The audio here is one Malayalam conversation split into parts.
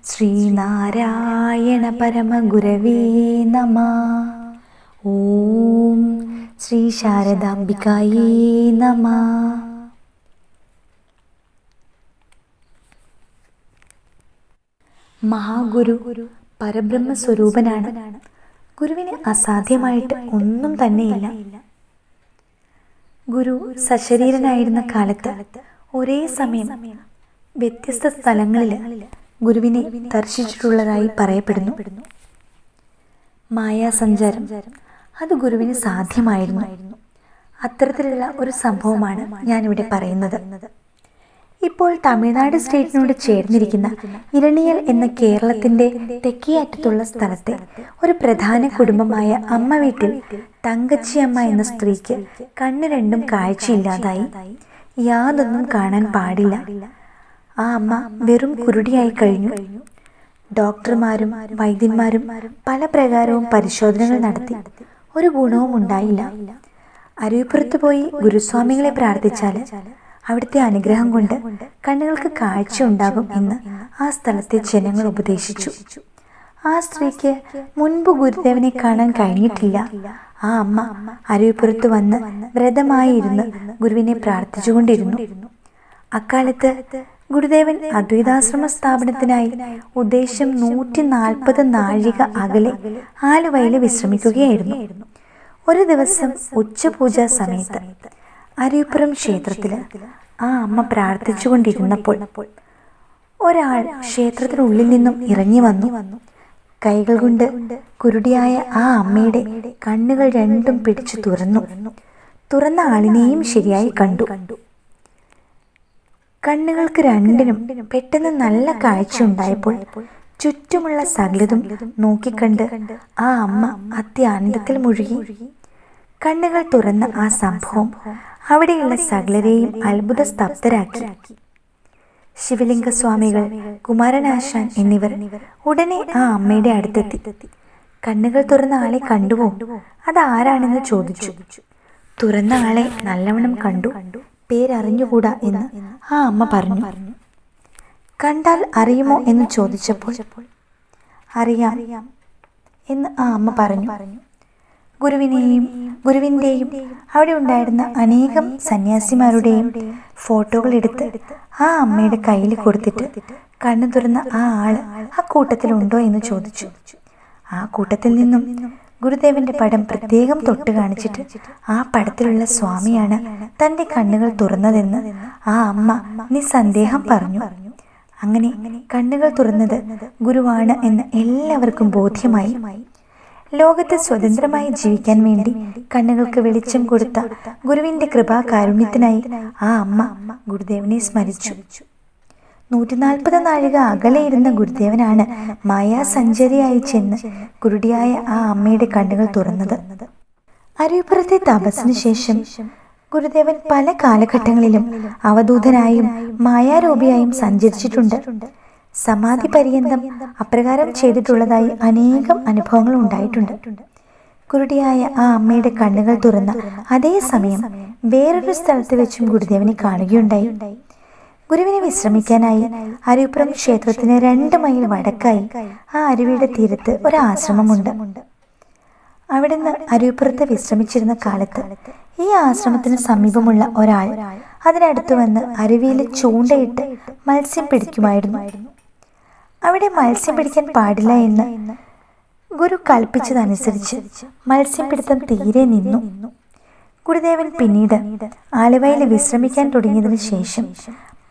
ശ്രീനാരായണ പരമഗുരവേ നമഃ. ഓം ശ്രീ ശാരദാംബികായേ നമഃ. മഹാഗുരു പരബ്രഹ്മ സ്വരൂപനാണ്. ഗുരുവിന് അസാധ്യമായിട്ട് ഒന്നും തന്നെയില്ല. ഗുരു സശരീരനായിരുന്ന കാലത്ത് ഒരേ സമയം വ്യത്യസ്ത സ്ഥലങ്ങളിൽ ഗുരുവിനെ ദർശിച്ചിട്ടുള്ളതായി പറയപ്പെടുന്നു. മായാസഞ്ചാരം അത് ഗുരുവിന് സാധ്യമായിരുന്നു. അത്തരത്തിലുള്ള ഒരു സംഭവമാണ് ഞാനിവിടെ പറയുന്നത്. ഇപ്പോൾ തമിഴ്നാട് സ്റ്റേറ്റിനോട് ചേർന്നിരിക്കുന്ന ഇരണിയൽ എന്ന കേരളത്തിൻ്റെ തെക്കേ അറ്റത്തുള്ള സ്ഥലത്തെ ഒരു പ്രധാന കുടുംബമായ അമ്മ വീട്ടിൽ തങ്കച്ചിയമ്മ എന്ന സ്ത്രീക്ക് കണ്ണ് രണ്ടും കാഴ്ചയില്ലാതായി. യാതൊന്നും കാണാൻ പാടില്ല. ആ അമ്മ വെറും കുരുടിയായി കഴിഞ്ഞു. ഡോക്ടർമാരും വൈദ്യന്മാരും പല പ്രകാരവും പരിശോധനകൾ നടത്തി ഒരു ഗുണവും ഉണ്ടായില്ല. അരുവിപ്പുറത്ത് പോയി ഗുരുസ്വാമികളെ പ്രാർത്ഥിച്ചാൽ അവിടുത്തെ അനുഗ്രഹം കൊണ്ട് കണ്ണുകൾക്ക് കാഴ്ച ഉണ്ടാകും എന്ന് ആ സ്ഥലത്തെ ജനങ്ങൾ ഉപദേശിച്ചു. ആ സ്ത്രീക്ക് മുൻപ് ഗുരുദേവനെ കാണാൻ കഴിഞ്ഞിട്ടില്ല. ആ അമ്മ അരുവിപ്പുറത്ത് വന്ന് വ്രതമായി ഇരുന്ന് ഗുരുവിനെ പ്രാർത്ഥിച്ചുകൊണ്ടിരുന്നു. അക്കാലത്ത് ഗുരുദേവൻ അദ്വൈതാശ്രമ സ്ഥാപനത്തിനായി ഉദ്ദേശം 140 നാഴിക അകലെ ആലുവയിൽ വിശ്രമിക്കുകയായിരുന്നു. ഒരു ദിവസം ഉച്ചപൂജാ സമയത്ത് അരുവിപ്പുറം ക്ഷേത്രത്തിൽ ആ അമ്മ പ്രാർത്ഥിച്ചുകൊണ്ടിരുന്നപ്പോൾ ഒരാൾ ക്ഷേത്രത്തിനുള്ളിൽ നിന്നും ഇറങ്ങി വന്നു. കൈകൾ കൊണ്ട് കുരുടിയായ ആ അമ്മയുടെ കണ്ണുകൾ രണ്ടും പിടിച്ചു തുറന്ന ആളിനെയും ശരിയായി കണ്ടു. കണ്ണുകൾക്ക് രണ്ടിനും പെട്ടെന്ന് നല്ല കാഴ്ച ഉണ്ടായപ്പോൾ ചുറ്റുമുള്ള സകലതും നോക്കിക്കണ്ട് ആ അമ്മ അത്യാനന്ദത്തിൽ മുഴുകി. കണ്ണുകൾ തുറന്ന ആ സംഭവം അവിടെയുള്ള സകലരെയും അത്ഭുത സ്തബ്ധരാക്കി. ശിവലിംഗ സ്വാമികൾ, കുമാരനാശാൻ എന്നിവർ ഉടനെ ആ അമ്മയുടെ അടുത്തെത്തി. കണ്ണുകൾ തുറന്ന ആളെ കണ്ടുവോ, അതാരാണെന്ന് ചോദിച്ചു. തുറന്ന ആളെ നല്ലവണ്ണം കണ്ടു, പേരറിഞ്ഞുകൂടാ എന്ന് ആ അമ്മ പറഞ്ഞു. കണ്ടാൽ അറിയുമോ എന്ന് ചോദിച്ചപ്പോൾ അറിയാം എന്ന് ആ അമ്മ പറഞ്ഞു. ഗുരുവിൻ്റെയും അവിടെ ഉണ്ടായിരുന്ന അനേകം സന്യാസിമാരുടെയും ഫോട്ടോകൾ എടുത്ത് ആ അമ്മയുടെ കയ്യിൽ കൊടുത്തിട്ട് കണ്ണു തുറന്ന ആ ആള് ആ കൂട്ടത്തിലുണ്ടോ എന്ന് ചോദിച്ചു. ആ കൂട്ടത്തിൽ നിന്നും ഗുരുദേവന്റെ പടം പ്രത്യേകം തൊട്ട് കാണിച്ചിട്ട് ആ പടത്തിലുള്ള സ്വാമിയാണ് തൻ്റെ കണ്ണുകൾ തുറന്നതെന്ന് ആ അമ്മ നിസ്സന്ദേഹം പറഞ്ഞു. അങ്ങനെ കണ്ണുകൾ തുറന്നത് ഗുരുവാണ് എന്ന് എല്ലാവർക്കും ബോധ്യമായി. ലോകത്ത് സ്വതന്ത്രമായി ജീവിക്കാൻ വേണ്ടി കണ്ണുകൾക്ക് വെളിച്ചം കൊടുത്ത ഗുരുവിന്റെ കൃപാകാരുണ്യത്തിനായി ആ അമ്മ ഗുരുദേവനെ സ്മരിച്ചു. 140 നാഴിക അകലെ ഇരുന്ന ഗുരുദേവനാണ് മായാസഞ്ചരിയായി ചെന്ന് കുരുടിയായ ആ അമ്മയുടെ കണ്ണുകൾ തുറന്നത്. അരുവിപ്പുറത്തെ തപസ്സിന് ശേഷം ഗുരുദേവൻ പല കാലഘട്ടങ്ങളിലും അവധൂതനായും മായാരൂപിയായും സഞ്ചരിച്ചിട്ടുണ്ട്. സമാധി പര്യന്തം അപ്രകാരം ചെയ്തിട്ടുള്ളതായി അനേകം അനുഭവങ്ങൾ ഉണ്ടായിട്ടുണ്ട്. കുരുടിയായ ആ അമ്മയുടെ കണ്ണുകൾ തുറന്ന അതേ സമയം വേറൊരു സ്ഥലത്ത് വെച്ചും ഗുരുദേവനെ കാണുകയുണ്ടായി. ഗുരുവിനെ വിശ്രമിക്കാനായി അരുവിപ്പുറം ക്ഷേത്രത്തിന് 2 മൈൽ വടക്കായി ആ അരുവിയുടെ തീരത്ത് ഒരു ആശ്രമമുണ്ട്. അവിടുന്ന് അരുവിപ്പുറത്ത് വിശ്രമിച്ചിരുന്ന കാലത്ത് ഈ ആശ്രമത്തിന് സമീപമുള്ള ഒരാൾ അതിനടുത്ത് വന്ന് അരുവിയിൽ ചൂണ്ടയിട്ട് മത്സ്യം പിടിക്കുമായിരുന്നു. അവിടെ മത്സ്യം പിടിക്കാൻ പാടില്ല എന്ന് ഗുരു കൽപ്പിച്ചതനുസരിച്ച് മത്സ്യപിടുത്തം തീരെ നിന്നു. ഗുരുദേവൻ പിന്നീട് ആലുവയിൽ വിശ്രമിക്കാൻ തുടങ്ങിയതിനു ശേഷം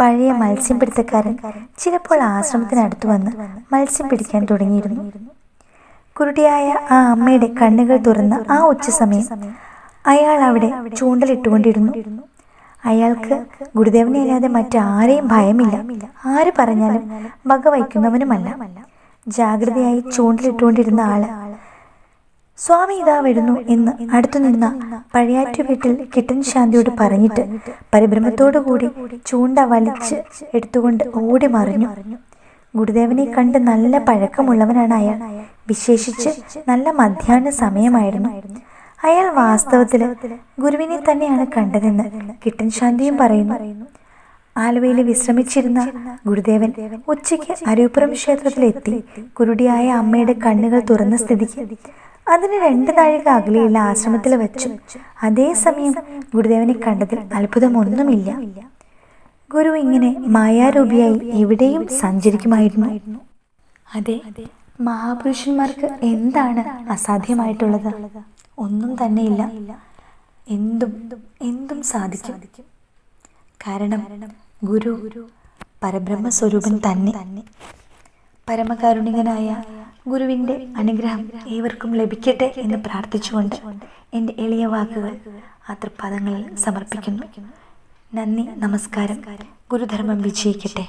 പഴയ മത്സ്യപിടുത്തക്കാരൻ ചിലപ്പോൾ ആശ്രമത്തിനടുത്ത് വന്ന് മത്സ്യം പിടിക്കാൻ തുടങ്ങിയിരുന്നു. കുരുടിയായ ആ അമ്മയുടെ കണ്ണുകൾ തുറന്ന ആ ഉച്ചസമയം അയാൾ അവിടെ ചൂണ്ടലിട്ടുകൊണ്ടിരുന്നു. അയാൾക്ക് ഗുരുദേവനെ അല്ലാതെ മറ്റാരെയും ഭയമില്ല. ആര് പറഞ്ഞാലും വകവയ്ക്കുന്നവനുമല്ല. ജാഗ്രതയായി ചൂണ്ടലിട്ടുകൊണ്ടിരുന്ന ആള് സ്വാമി ഇതാ വരുന്നു എന്ന് അടുത്തു നിന്ന പഴയാറ്റു വീട്ടിൽ കിട്ടൻ ശാന്തിയോട് പറഞ്ഞിട്ട് പരിഭ്രമത്തോടുകൂടി ചൂണ്ട വലിച്ച് എടുത്തുകൊണ്ട് ഓടി മറിഞ്ഞു. ഗുരുദേവനെ കണ്ട് നല്ല പഴക്കമുള്ളവനാണ് അയാൾ. വിശേഷിച്ച് നല്ല മധ്യാഹ്ന സമയമായിരുന്നു. അയാൾ വാസ്തവത്തിൽ ഗുരുവിനെ തന്നെയാണ് കണ്ടതെന്ന് കിട്ടൻ ശാന്തിയും പറയുന്നു. ആലുവയിൽ വിശ്രമിച്ചിരുന്ന ഗുരുദേവൻ ഉച്ചയ്ക്ക് അരൂപ്പുറം ക്ഷേത്രത്തിലെത്തി കുരുടിയായ അമ്മയുടെ കണ്ണുകൾ തുറന്ന സ്ഥിതിക്ക് അതിന് 2 നാഴിക അകലെയുള്ള ആശ്രമത്തിൽ വെച്ചു. അതേസമയം ഗുരുദേവനെ കണ്ടതിൽ അത്ഭുതമൊന്നുമില്ല. ഗുരു ഇങ്ങനെ മായാരൂപിയായി എവിടെയും സഞ്ചരിക്കുമായിരുന്നു. അതെ, മഹാപുരുഷന്മാർക്ക് എന്താണ് അസാധ്യമായിട്ടുള്ളത്? ഒന്നും തന്നെയില്ല. എന്തും സാധിക്കും. കാരണം ഗുരു പരബ്രഹ്മസ്വരൂപൻ തന്നെ. പരമകാരുണികനായ ഗുരുവിൻ്റെ അനുഗ്രഹം ഏവർക്കും ലഭിക്കട്ടെ എന്ന് പ്രാർത്ഥിച്ചുകൊണ്ട് എൻ്റെ എളിയ വാക്കുകൾ ആ തൃപ്പാദങ്ങളിൽ സമർപ്പിക്കുന്നു. നന്ദി, നമസ്കാരം. ഗുരുധർമ്മം വിജയിക്കട്ടെ.